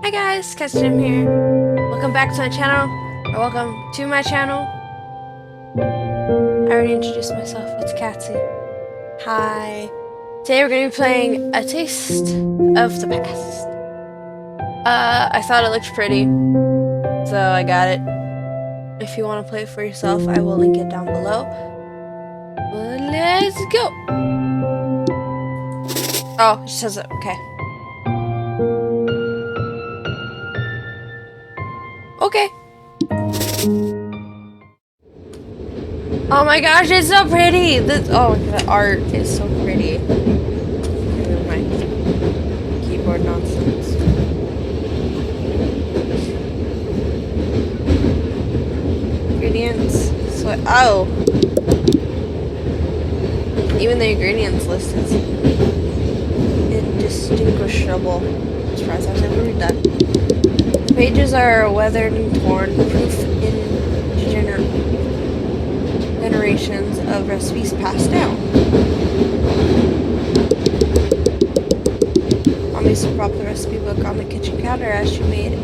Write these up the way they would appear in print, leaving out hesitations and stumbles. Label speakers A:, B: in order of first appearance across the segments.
A: Hi guys, Kattsy.Chams here. Welcome back to my channel, or welcome to my channel. I already introduced myself, it's Kattsy. Hi. Today we're going to be playing A Taste of the Past. I thought it looked pretty, so I got it. If you want to play it for yourself, I will link it down below. But let's go! Oh, it says it, okay. Okay. Oh my gosh, it's so pretty! The art is so pretty. My keyboard nonsense. Ingredients. Oh! Even the ingredients list is indistinguishable. I'm surprised I've never read that. The pages are weathered and torn, proof in generations of recipes passed down. Mom used to prop the recipe book on the kitchen counter as she made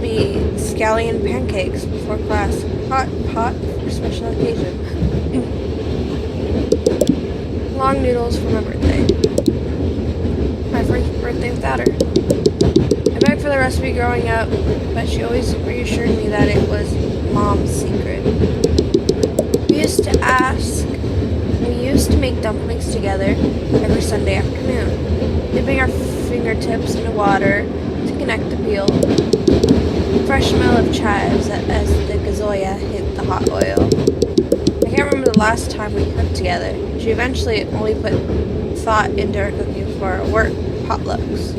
A: me scallion pancakes before class. Hot pot for special occasion. Long noodles for my birthday. My first birthday without her. I begged for the recipe growing up, but she always reassured me that it was Mom's secret. We used to make dumplings together every Sunday afternoon, dipping our fingertips into water to connect the peel. Fresh smell of chives as the gazoya hit the hot oil. I can't remember the last time we cooked together. She eventually only put thought into her cooking for our work potlucks.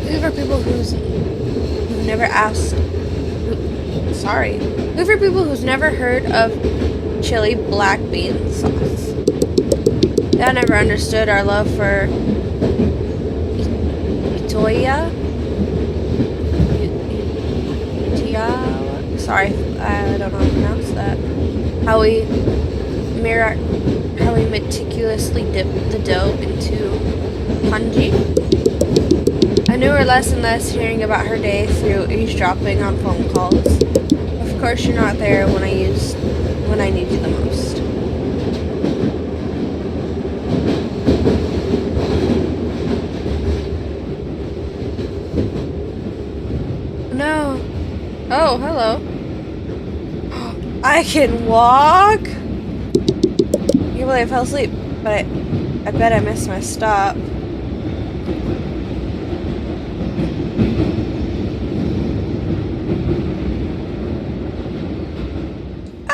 A: Who for people who've never heard of chili black bean sauce. Dad never understood our love for itoya. Sorry, I don't know how to pronounce that. How we meticulously dip the dough into kanji. I knew her less and less hearing about her day through eavesdropping on phone calls. Of course, you're not there when I need you the most. No. Oh, hello. I can walk? I can't believe I fell asleep, but I bet I missed my stop.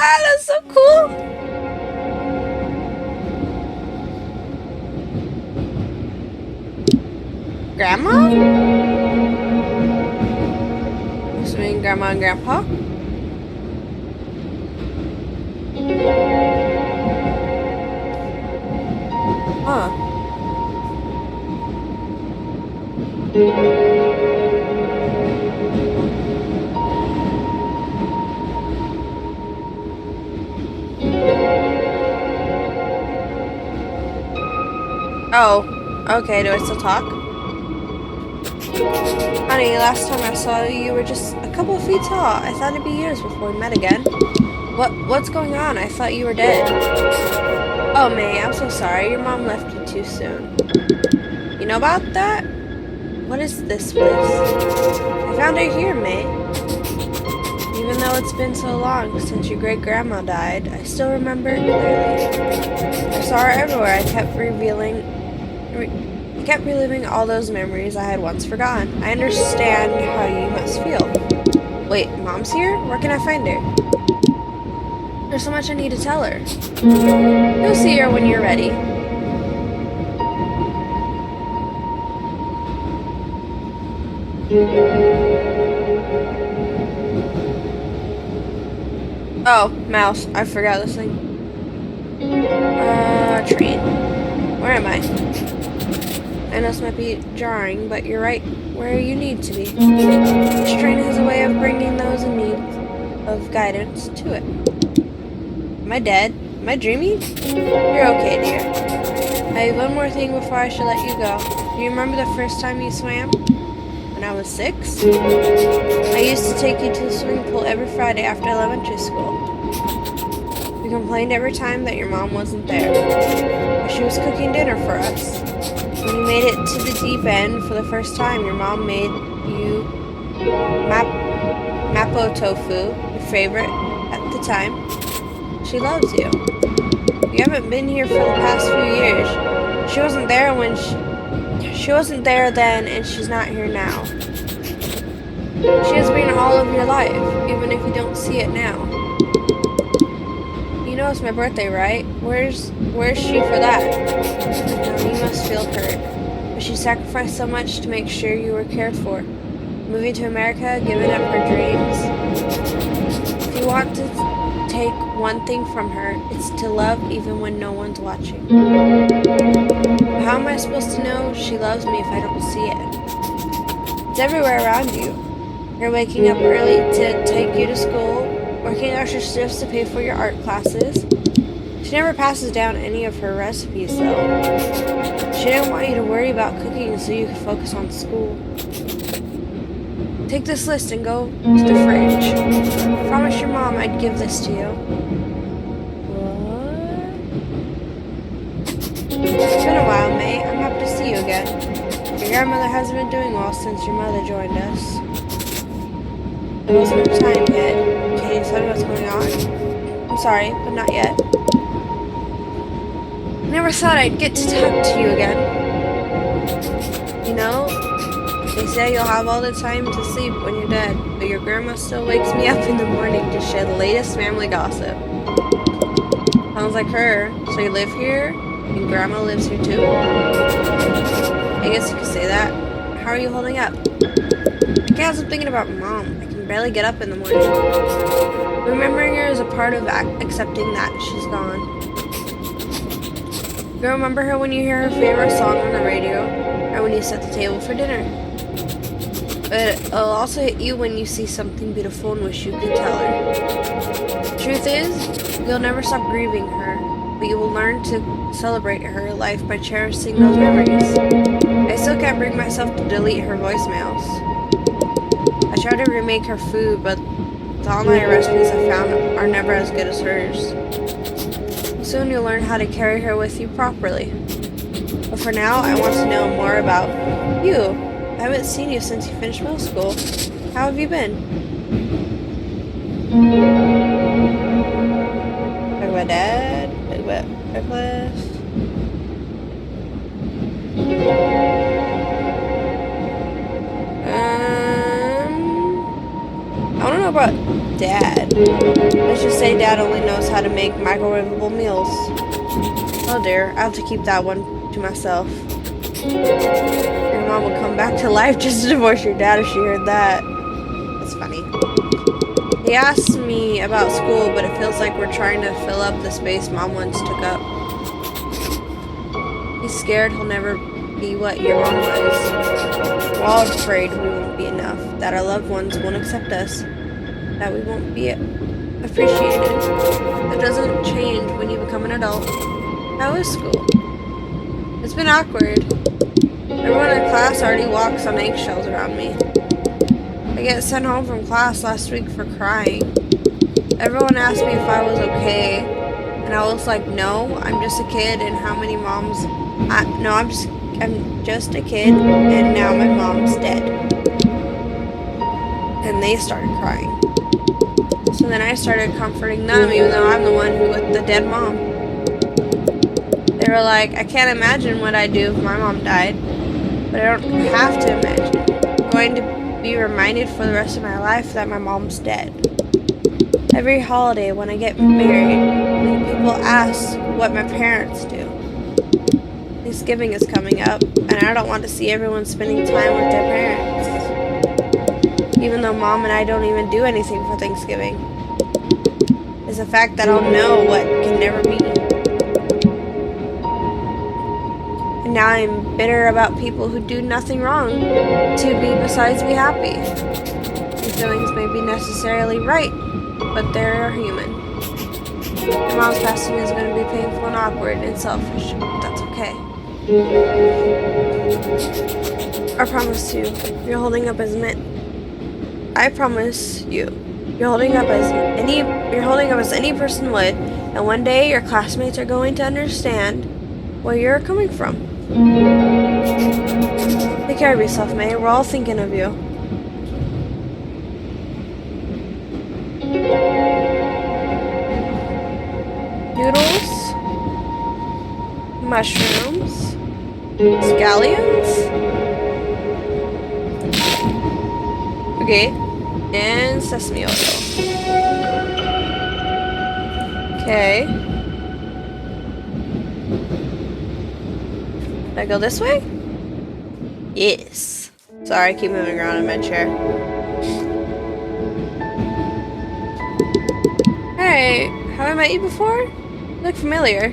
A: Ah, that's so cool! Grandma? Assuming Grandma and Grandpa? Huh. Oh, okay, do I still talk? Honey, last time I saw you, you were just a couple of feet tall. I thought it'd be years before we met again. What's going on? I thought you were dead. Oh, May, I'm so sorry. Your mom left you too soon. You know about that? What is this place? I found her here, May. Even though it's been so long since your great-grandma died, I still remember it clearly. I saw her everywhere. I kept reliving all those memories I had once forgotten. I understand how you must feel. Wait, Mom's here? Where can I find her? There's so much I need to tell her. You'll see her when you're ready. Oh, mouse. I forgot this thing. Train. Where am I? I know this might be jarring, but you're right where you need to be. Each train has a way of bringing those in need of guidance to it. Am I dead? Am I dreaming? You're okay, dear. I have one more thing before I should let you go. Do you remember the first time you swam? When I was 6? I used to take you to the swimming pool every Friday after elementary school. You complained every time that your mom wasn't there, but she was cooking dinner for us. When you made it to the deep end for the first time, your mom made you mapo tofu, your favorite at the time. She loves you. You haven't been here for the past few years. She wasn't there when she wasn't there then, and she's not here now. She has been all of your life, even if you don't see it now. You know it's my birthday, right? Where's she for that? You must feel hurt. But she sacrificed so much to make sure you were cared for. Moving to America, giving up her dreams. If you want to take one thing from her, it's to love even when no one's watching. But how am I supposed to know she loves me if I don't see it? It's everywhere around you. You're waking up early to take you to school, working extra shifts to pay for your art classes. She never passes down any of her recipes, though. She didn't want you to worry about cooking so you could focus on school. Take this list and go to the fridge. I promised your mom I'd give this to you. What? It's been a while, mate. I'm happy to see you again. Your grandmother hasn't been doing well since your mother joined us. It wasn't her time yet. Can you tell me what's going on? I'm sorry, but not yet. I never thought I'd get to talk to you again. You know, they say you'll have all the time to sleep when you're dead, but your grandma still wakes me up in the morning to share the latest family gossip. Sounds like her. So you live here, and grandma lives here too? I guess you could say that. How are you holding up? I can't stop thinking about Mom. I can barely get up in the morning. Remembering her is a part of accepting that she's gone. You'll remember her when you hear her favorite song on the radio, or when you set the table for dinner. But it'll also hit you when you see something beautiful and wish you could tell her. Truth is, you'll never stop grieving her, but you will learn to celebrate her life by cherishing those memories. I still can't bring myself to delete her voicemails. I try to remake her food, but the online recipes I found are never as good as hers. Soon you'll learn how to carry her with you properly. But for now, I want to know more about you. I haven't seen you since you finished middle school. How have you been? Talk about Dad. Talk about our class. I don't know about Dad. Let's just say Dad only knows how to make microwavable meals. Oh dear, I have to keep that one to myself. Your mom will come back to life just to divorce your dad if she heard that. That's funny. He asked me about school, but it feels like we're trying to fill up the space Mom once took up. He's scared he'll never be what your mom was. We're all afraid we won't be enough, that our loved ones won't accept us, that we won't be appreciated. That doesn't change when you become an adult. How is school? It's been awkward. Everyone in class already walks on eggshells around me. I get sent home from class last week for crying. Everyone asked me if I was okay, and I was like, no, I'm just a kid, and how many moms... I'm just a kid, and now my mom's dead. And they started crying. So then I started comforting them, even though I'm the one who with the dead mom. They were like, I can't imagine what I'd do if my mom died, but I don't have to imagine. I'm going to be reminded for the rest of my life that my mom's dead. Every holiday when I get married, when people ask what my parents do. Thanksgiving is coming up, and I don't want to see everyone spending time with their parents. Even though Mom and I don't even do anything for Thanksgiving. It's the fact that I'll know what can never be. And now I'm bitter about people who do nothing wrong to be besides be happy. These feelings may be necessarily right, but they're human. My mom's passing is going to be painful and awkward and selfish, but that's okay. I promise you, you're holding up as I promise you, you're holding up as any person would, and one day your classmates are going to understand where you're coming from. Take care of yourself, May. We're all thinking of you. Noodles, mushrooms, scallions. Okay, and sesame oil. Okay. Did I go this way? Yes. Sorry, I keep moving around in my chair. Hey, have I met you before? You look familiar.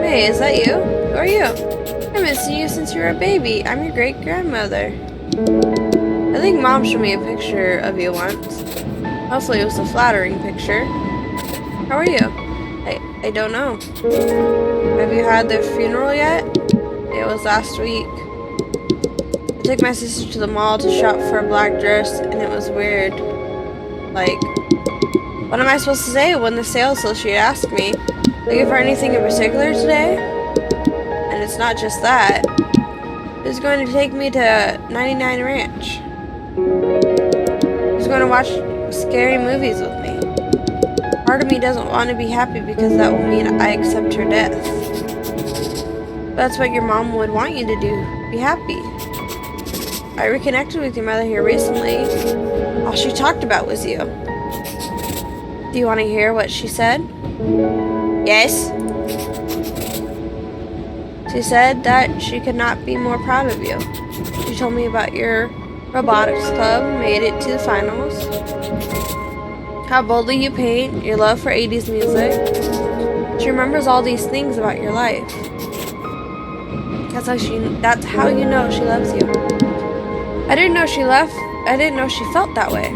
A: Hey, is that you? Who are you? I've been seeing you since you were a baby. I'm your great-grandmother. I think Mom showed me a picture of you once. Hopefully it was a flattering picture. How are you? I don't know. Have you had the funeral yet? It was last week. I took my sister to the mall to shop for a black dress, and it was weird. Like, what am I supposed to say when the sales associate asked me? Looking for anything in particular today? And it's not just that. He's going to take me to 99 Ranch. He's going to watch scary movies with me. Part of me doesn't want to be happy because that will mean I accept her death. That's what your mom would want you to do. Be happy. I reconnected with your mother here recently. All she talked about was you. Do you want to hear what she said? Yes. She said that she could not be more proud of you. She told me about your robotics club, made it to the finals. How boldly you paint, your love for 80s music. She remembers all these things about your life. That's how you know she loves you. I didn't know she felt that way.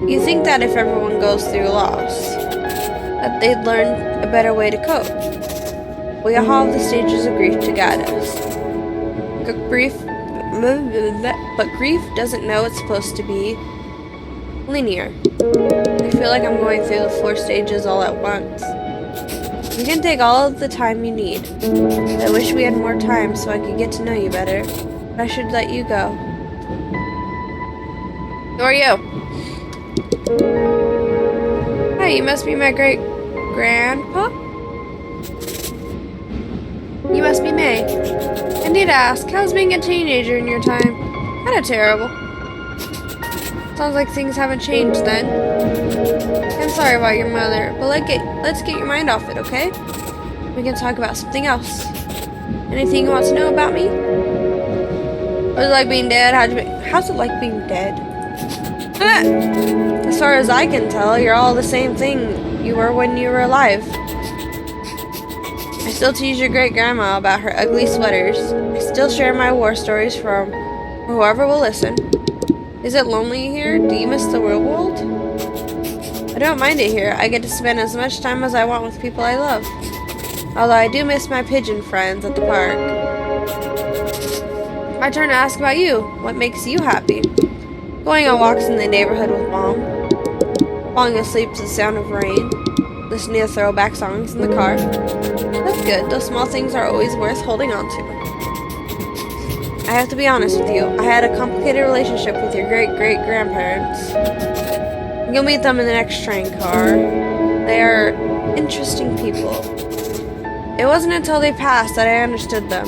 A: You think that if everyone goes through loss, that they'd learn a better way to cope. We all have the stages of grief to guide us. But grief doesn't know it's supposed to be linear. I feel like I'm going through the 4 stages all at once. You can take all of the time you need. I wish we had more time so I could get to know you better, but I should let you go. Who are you? Hi, you must be my great-grandpa? You must be May. I need to ask, how's being a teenager in your time? Kinda terrible. Sounds like things haven't changed then. I'm sorry about your mother, but let's get your mind off it, okay? We can talk about something else. Anything you want to know about me? What's it like being dead? How's it like being dead? As far as I can tell, you're all the same thing you were when you were alive. I still tease your great-grandma about her ugly sweaters. I still share my war stories for whoever will listen. Is it lonely here? Do you miss the real world? I don't mind it here. I get to spend as much time as I want with people I love. Although I do miss my pigeon friends at the park. My turn to ask about you. What makes you happy? Going on walks in the neighborhood with Mom. Falling asleep to the sound of rain. Listening to throwback songs in the car. That's good. Those small things are always worth holding on to. I have to be honest with you. I had a complicated relationship with your great-great-grandparents. You'll meet them in the next train car. They are interesting people. It wasn't until they passed that I understood them.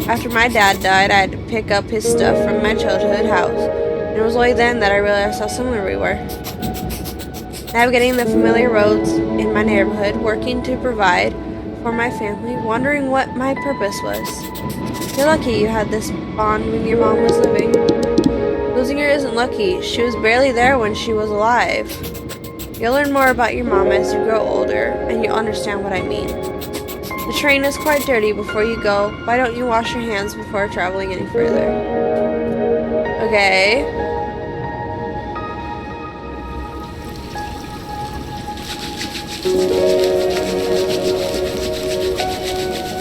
A: After my dad died, I had to pick up his stuff from my childhood house. And it was only then that I realized how similar we were. Navigating the familiar roads in my neighborhood, working to provide for my family, wondering what my purpose was. You're lucky you had this bond when your mom was living. Losing her isn't lucky. She was barely there when she was alive. You'll learn more about your mom as you grow older, and you'll understand what I mean. The train is quite dirty before you go. Why don't you wash your hands before traveling any further? Okay.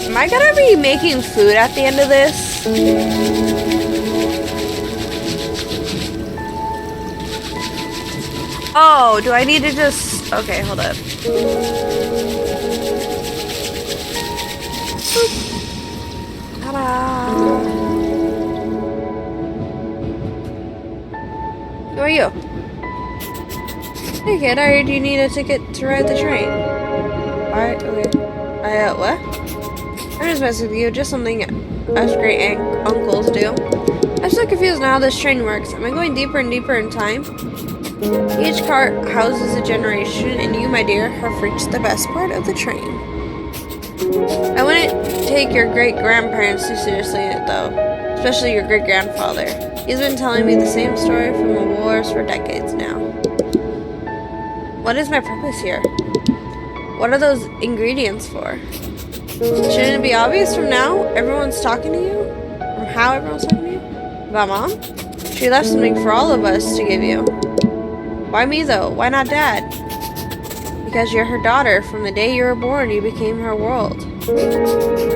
A: Am I gonna be making food at the end of this? Oh, do I need to just... Okay, hold up. Ta-da! Who are you? Hey kid, I heard you need a ticket to ride the train. Alright, okay. What? I'm just messing with you, just something us great uncles do. I'm so confused now how this train works. Am I going deeper and deeper in time? Each cart houses a generation, and you, my dear, have reached the best part of the train. I wouldn't take your great-grandparents too seriously in it, though. Especially your great-grandfather. He's been telling me the same story from the wars for decades now. What is my purpose here? What are those ingredients for? Shouldn't it be obvious from now? Everyone's talking to you? From how everyone's talking to you? About Mom? She left something for all of us to give you. Why me, though? Why not Dad? Because you're her daughter. From the day you were born, you became her world.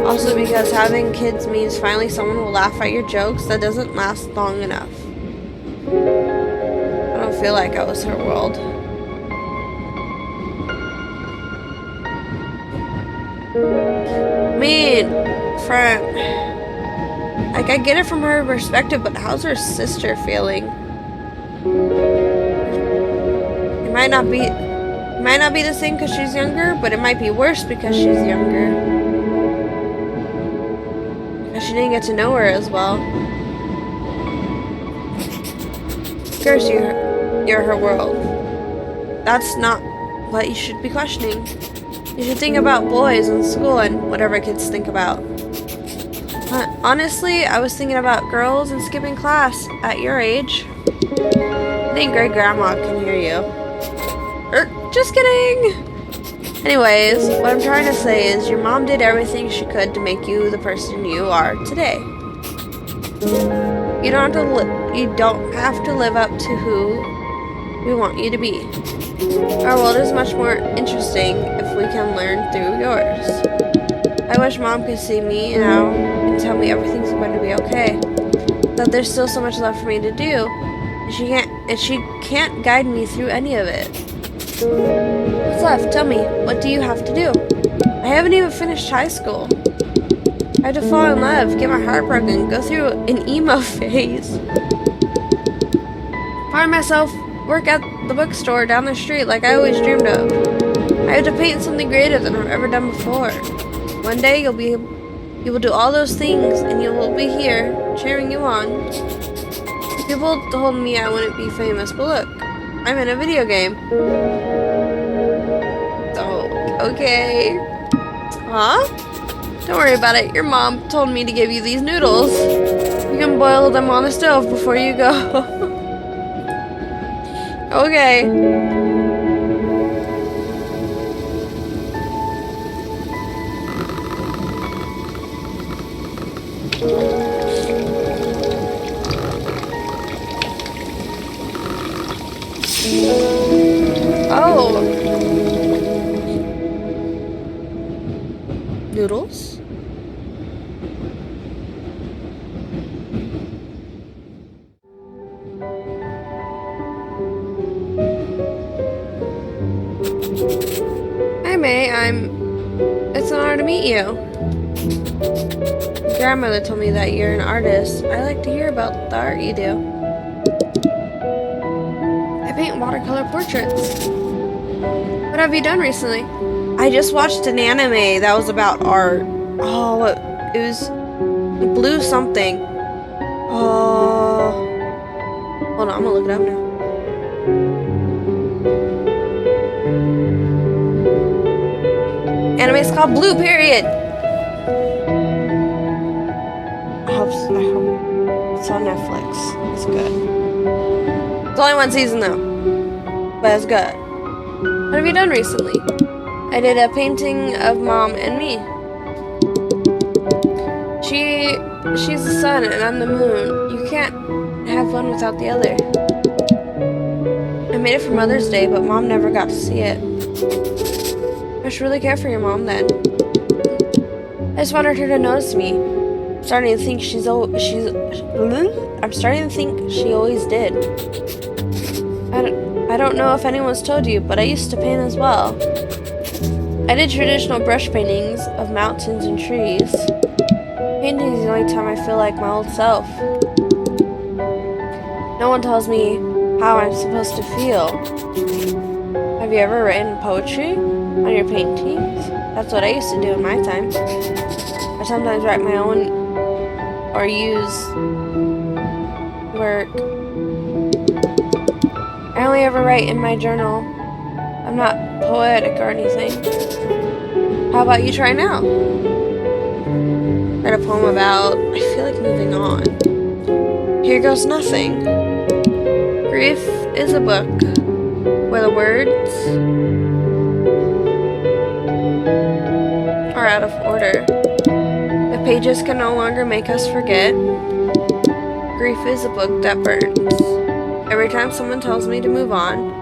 A: Also because having kids means finally someone will laugh at your jokes. That doesn't last long enough. I don't feel like I was her world. Like, I get it from her perspective, but how's her sister feeling? It might not be the same because she's younger, but it might be worse because she's younger. Because she didn't get to know her as well. Of course you're her world. That's not what you should be questioning. You should think about boys in school and whatever kids think about. Honestly, I was thinking about girls and skipping class at your age. I think great grandma can hear you. Just kidding! Anyways, what I'm trying to say is your mom did everything she could to make you the person you are today. You don't have to live up to who we want you to be. Our world is much more interesting if we can learn through yours. I wish Mom could see me now and tell me everything's going to be okay. That there's still so much left for me to do, and she can't guide me through any of it. What's left? Tell me, what do you have to do? I haven't even finished high school. I have to fall in love, get my heart broken, go through an emo phase. Find myself work at the bookstore down the street like I always dreamed of. I have to paint something greater than I've ever done before. One day you will do all those things and you will be here cheering you on. People told me I wouldn't be famous, but look, I'm in a video game. Oh, okay. Huh? Don't worry about it. Your mom told me to give you these noodles. You can boil them on the stove before you go. Okay. Oh. Noodles? Hi May, it's an honor to meet you. Grandmother told me that you're an artist. I like to hear about the art you do. I paint watercolor portraits. What have you done recently? I just watched an anime that was about art. Oh, it was blue something. Oh, hold on, I'm gonna look it up now. Anime is called Blue Period. I hope it's on Netflix. It's good. It's only one season though, but it's good. What have you done recently? I did a painting of Mom and me. She's the sun and I'm the moon. You can't have one without the other. I made it for Mother's Day, but Mom never got to see it. I should really care for your mom then. I just wanted her to notice me. Starting to think I'm starting to think she always did. I don't know if anyone's told you, but I used to paint as well. I did traditional brush paintings of mountains and trees. Painting is the only time I feel like my old self. No one tells me how I'm supposed to feel. Have you ever written poetry on your paintings? That's what I used to do in my time. I sometimes write my own or use work. I only ever write in my journal. I'm not poetic or anything. How about you try now? Write a poem about, I feel like moving on. Here goes nothing. Grief is a book where the words are out of order. The pages can no longer make us forget. Grief is a book that burns. Every time someone tells me to move on,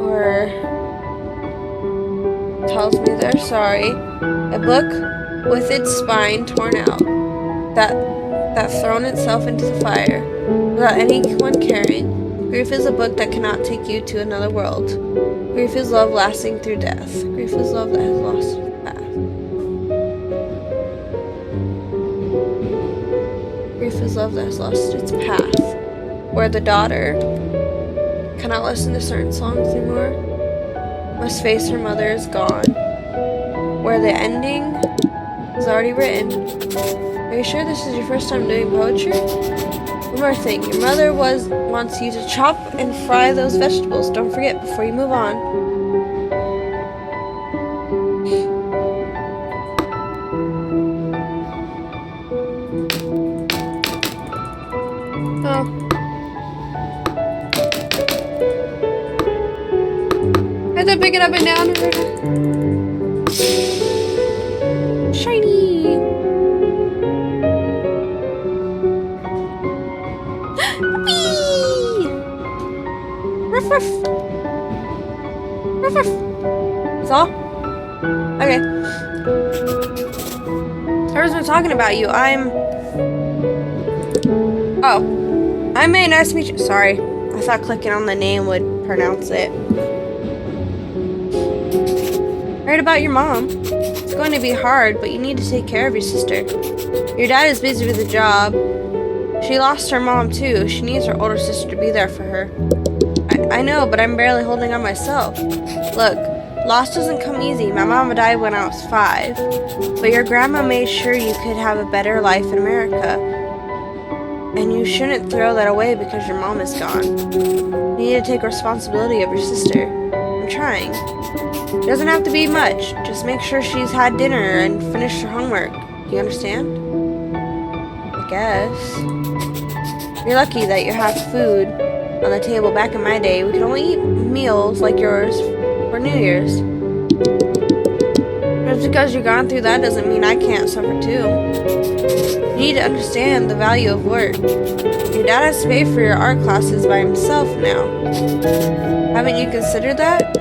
A: or tells me they're sorry, a book with its spine torn out, that's thrown itself into the fire, without anyone caring. Grief is a book that cannot take you to another world. Grief is love lasting through death. Grief is love that has lost its path. Grief is love that has lost its path. Where the daughter cannot listen to certain songs anymore, must face her mother is gone. Where the ending is already written. Are you sure this is your first time doing poetry? One more thing, your mother wants you to chop and fry those vegetables. Don't forget before you move on. Oh. I have to pick it up and down. Shiny. Whee! Ruff ruff. Ruff ruff. That's all? Okay. Everyone's been talking about you. I'm May. Nice to meet you. Sorry. I thought clicking on the name would pronounce it. Heard about your mom. It's going to be hard, but you need to take care of your sister. Your dad is busy with a job. She lost her mom too. She needs her older sister to be there for her. I know, but I'm barely holding on myself. Look, loss doesn't come easy. My mama died when I was 5. But your grandma made sure you could have a better life in America. And you shouldn't throw that away because your mom is gone. You need to take responsibility of your sister. I'm trying. It doesn't have to be much. Just make sure she's had dinner and finished her homework. Do you understand? I guess. You're lucky that you have food on the table. Back in my day, we could only eat meals like yours for New Year's. Just because you've gone through that doesn't mean I can't suffer too. You need to understand the value of work. Your dad has to pay for your art classes by himself now. Haven't you considered that?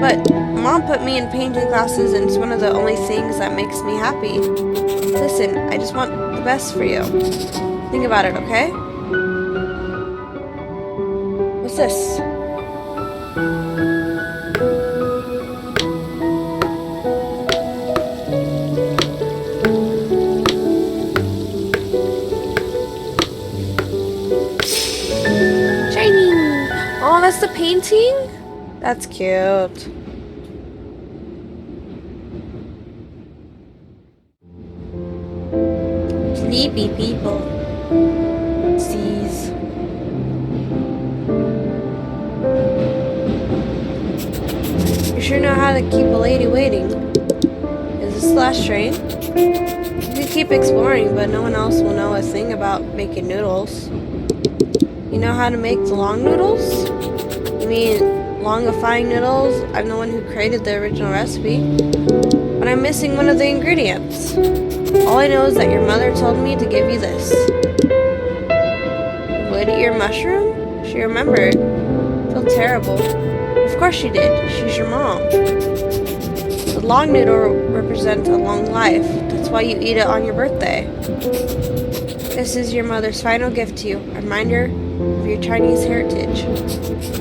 A: But Mom put me in painting classes and it's one of the only things that makes me happy. Listen, I just want the best for you. Think about it, okay? What's this? Oh, that's the painting? That's cute. Sleepy people. Seas. You sure know how to keep a lady waiting. Is this the last train? You can keep exploring, but no one else will know a thing about making noodles. You know how to make the long noodles? You mean longifying noodles? I'm the one who created the original recipe. But I'm missing one of the ingredients. All I know is that your mother told me to give you this. Would eat your mushroom? She remembered. I feel terrible. Of course she did. She's your mom. The long noodle represents a long life. That's why you eat it on your birthday. This is your mother's final gift to you, a reminder of your Chinese heritage.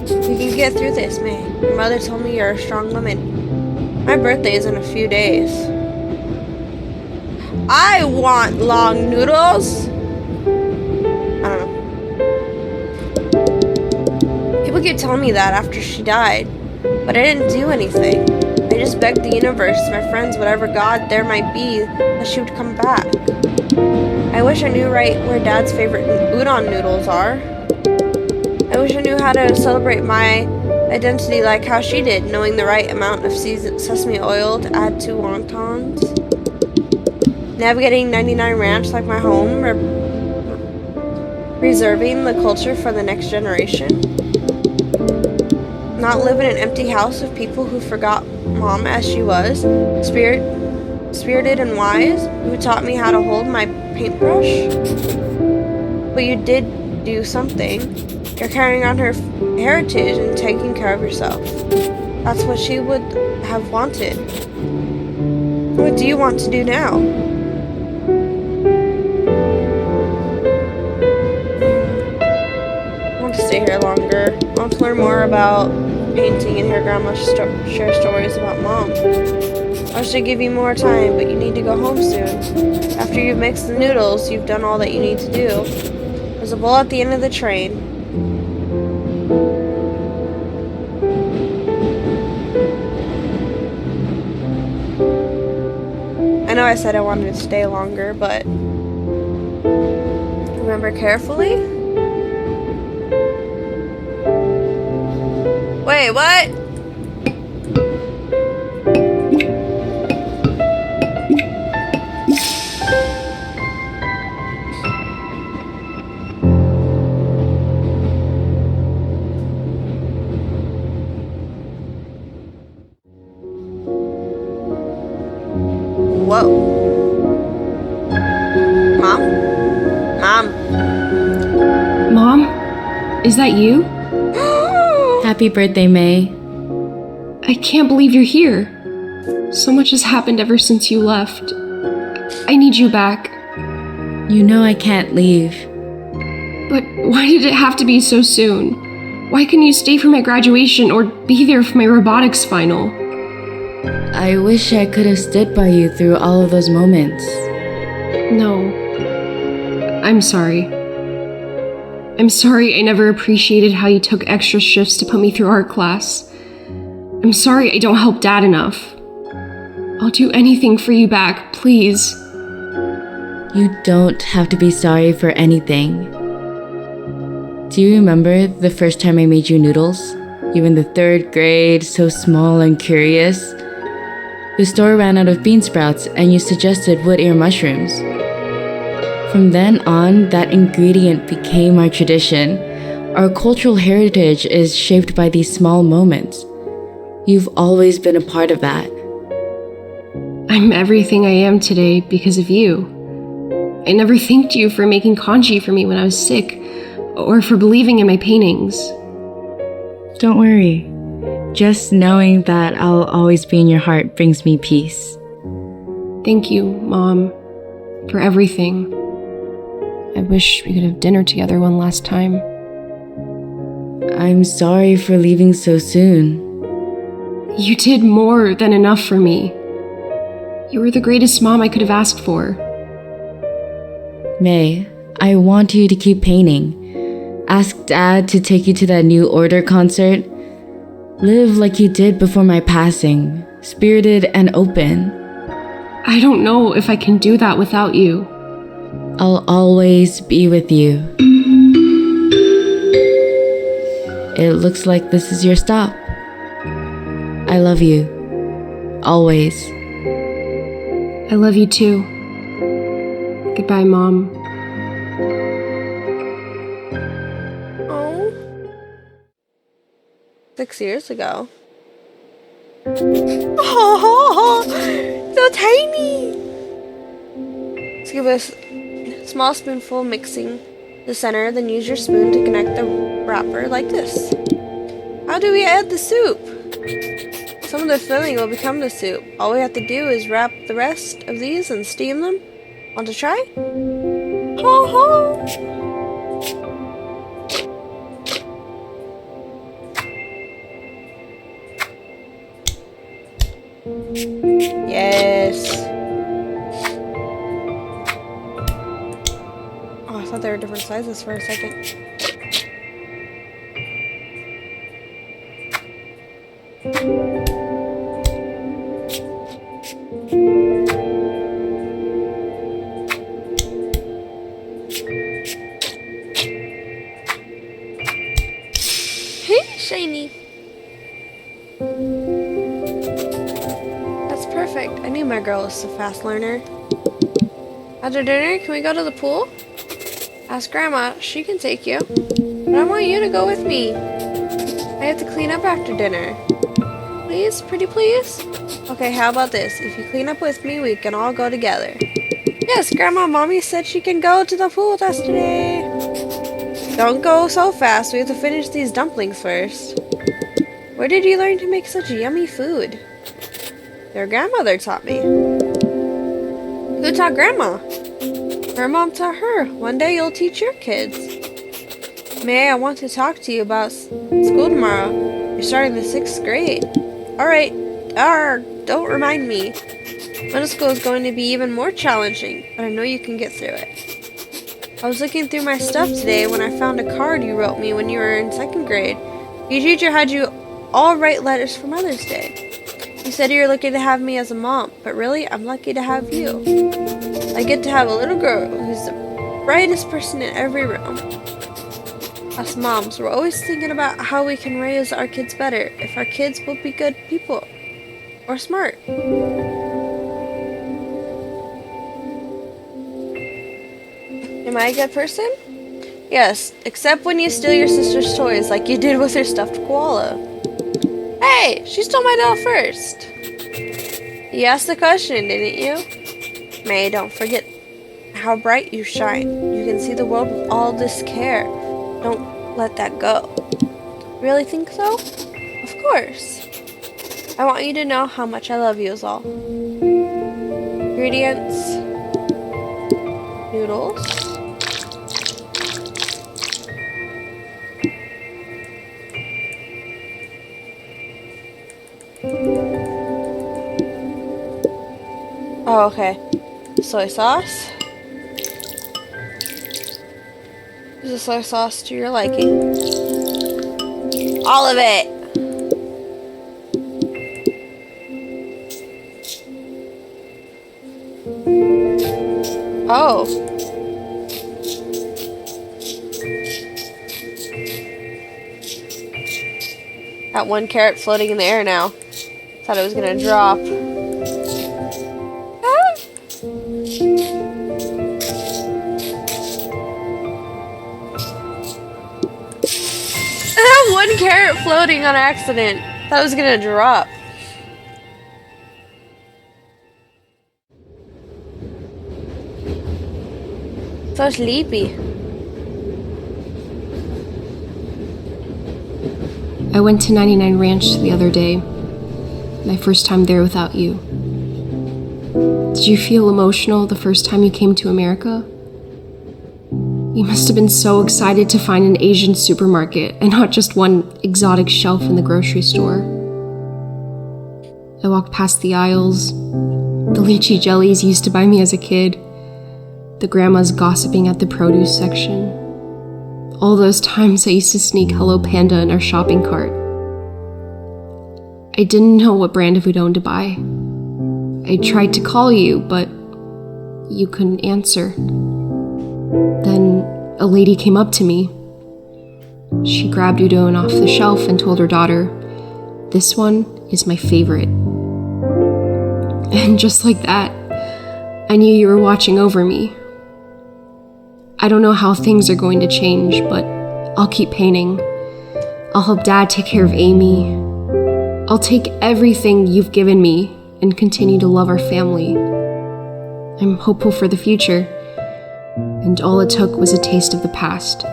A: You can get through this, May. Your mother told me you're a strong woman. My birthday is in a few days. I want long noodles! I don't know. People keep telling me that after she died, but I didn't do anything. I just begged the universe, my friends, whatever god there might be, that she would come back. I wish I knew right where Dad's favorite udon noodles are. I wish I knew how to celebrate my identity like how she did, knowing the right amount of sesame oil to add to wontons. Navigating 99 Ranch like my home, preserving the culture for the next generation. Not live in an empty house of people who forgot Mom as she was, spirited and wise, who taught me how to hold my paintbrush. But you did do something. You're carrying on her heritage and taking care of yourself. That's what she would have wanted. What do you want to do now? I want to stay here longer. I want to learn more about painting and hear Grandma share stories about Mom. I should give you more time, but you need to go home soon. After you've mixed the noodles, you've done all that you need to do. There's a bowl at the end of the train. I know I said I wanted to stay longer, but remember carefully? Wait, what? Whoa. Mom? Mom?
B: Mom? Is that you?
C: Happy birthday, May.
B: I can't believe you're here. So much has happened ever since you left. I need you back.
C: You know I can't leave.
B: But why did it have to be so soon? Why couldn't you stay for my graduation or be there for my robotics final?
C: I wish I could have stood by you through all of those moments.
B: No. I'm sorry. I'm sorry I never appreciated how you took extra shifts to put me through art class. I'm sorry I don't help Dad enough. I'll do anything for you back, please.
C: You don't have to be sorry for anything. Do you remember the first time I made you noodles? You were in the 3rd grade, so small and curious. The store ran out of bean sprouts and you suggested wood ear mushrooms. From then on, that ingredient became our tradition. Our cultural heritage is shaped by these small moments. You've always been a part of that.
B: I'm everything I am today because of you. I never thanked you for making kanji for me when I was sick, or for believing in my paintings.
C: Don't worry. Just knowing that I'll always be in your heart brings me peace.
B: Thank you, Mom, for everything. I wish we could have dinner together one last time.
C: I'm sorry for leaving so soon.
B: You did more than enough for me. You were the greatest mom I could have asked for.
C: May, I want you to keep painting. Ask Dad to take you to that New Order concert. Live like you did before my passing, spirited and open.
B: I don't know if I can do that without you.
C: I'll always be with you. It looks like this is your stop. I love you. Always.
B: I love you too. Goodbye, Mom.
A: Oh. 6 years ago. Oh, so tiny. Let's give a small spoonful mixing the center, then use your spoon to connect the wrapper like this. How do we add the soup? Some of the filling will become the soup. All we have to do is wrap the rest of these and steam them. Want to try? Ho ho! Yes. Oh, I thought they were different sizes for a second. Hey, shiny. That's perfect. I knew my girl was a fast learner. After dinner, can we go to the pool? Ask Grandma. She can take you. But I want you to go with me. I have to clean up after dinner. Please? Pretty please? Okay, how about this? If you clean up with me, we can all go together. Yes, Grandma, Mommy said she can go to the pool with us today. Don't go so fast. We have to finish these dumplings first. Where did you learn to make such yummy food? Your grandmother taught me. Who taught Grandma? Her mom taught her. One day you'll teach your kids. May, I want to talk to you about school tomorrow. You're starting the 6th grade. Alright. Don't remind me. Middle school is going to be even more challenging, but I know you can get through it. I was looking through my stuff today when I found a card you wrote me when you were in 2nd grade. Your teacher had you all write letters for Mother's Day. You said you were lucky to have me as a mom, but really, I'm lucky to have you. I get to have a little girl who's the brightest person in every room. Us moms, we're always thinking about how we can raise our kids better, if our kids will be good people, or smart. Am I a good person? Yes, except when you steal your sister's toys like you did with her stuffed koala. Hey, she stole my doll first. You asked the question, didn't you? May, don't forget how bright you shine. You can see the world with all this care. Don't let that go. Really think so? Of course. I want you to know how much I love you is all. Ingredients. Noodles. Oh, okay. Soy sauce. Is the soy sauce to your liking? All of it! Oh. Got 1 carrot floating in the air now. Thought it was gonna drop. I have 1 carrot floating on accident. Thought it was gonna drop. So sleepy.
B: I went to 99 Ranch the other day. My first time there without you. Did you feel emotional the first time you came to America? You must have been so excited to find an Asian supermarket and not just one exotic shelf in the grocery store. I walked past the aisles, the lychee jellies you used to buy me as a kid, the grandmas gossiping at the produce section. All those times I used to sneak Hello Panda in our shopping cart. I didn't know what brand of udon to buy. I tried to call you, but you couldn't answer. Then a lady came up to me. She grabbed udon off the shelf and told her daughter, "This one is my favorite." And just like that, I knew you were watching over me. I don't know how things are going to change, but I'll keep painting. I'll help Dad take care of Amy. I'll take everything you've given me and continue to love our family. I'm hopeful for the future, and all it took was a taste of the past.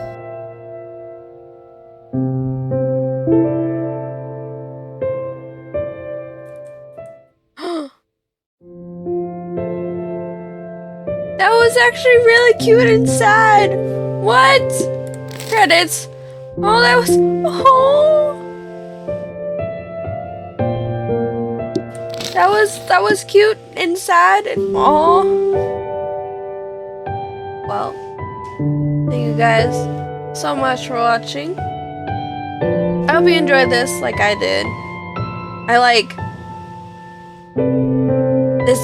A: That was actually really cute and sad. What? Credits. Oh, that was. Oh. That was cute and sad and oh. Well, thank you guys so much for watching. I hope you enjoyed this like I did. I like this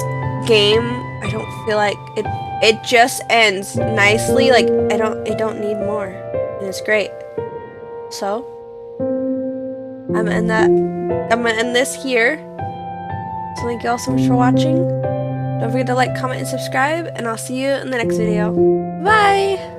A: game. I don't feel like it just ends nicely. Like it don't need more. And it's great. So I'm gonna end this here. So thank you all so much for watching. Don't forget to like, comment, and subscribe, and I'll see you in the next video. Bye!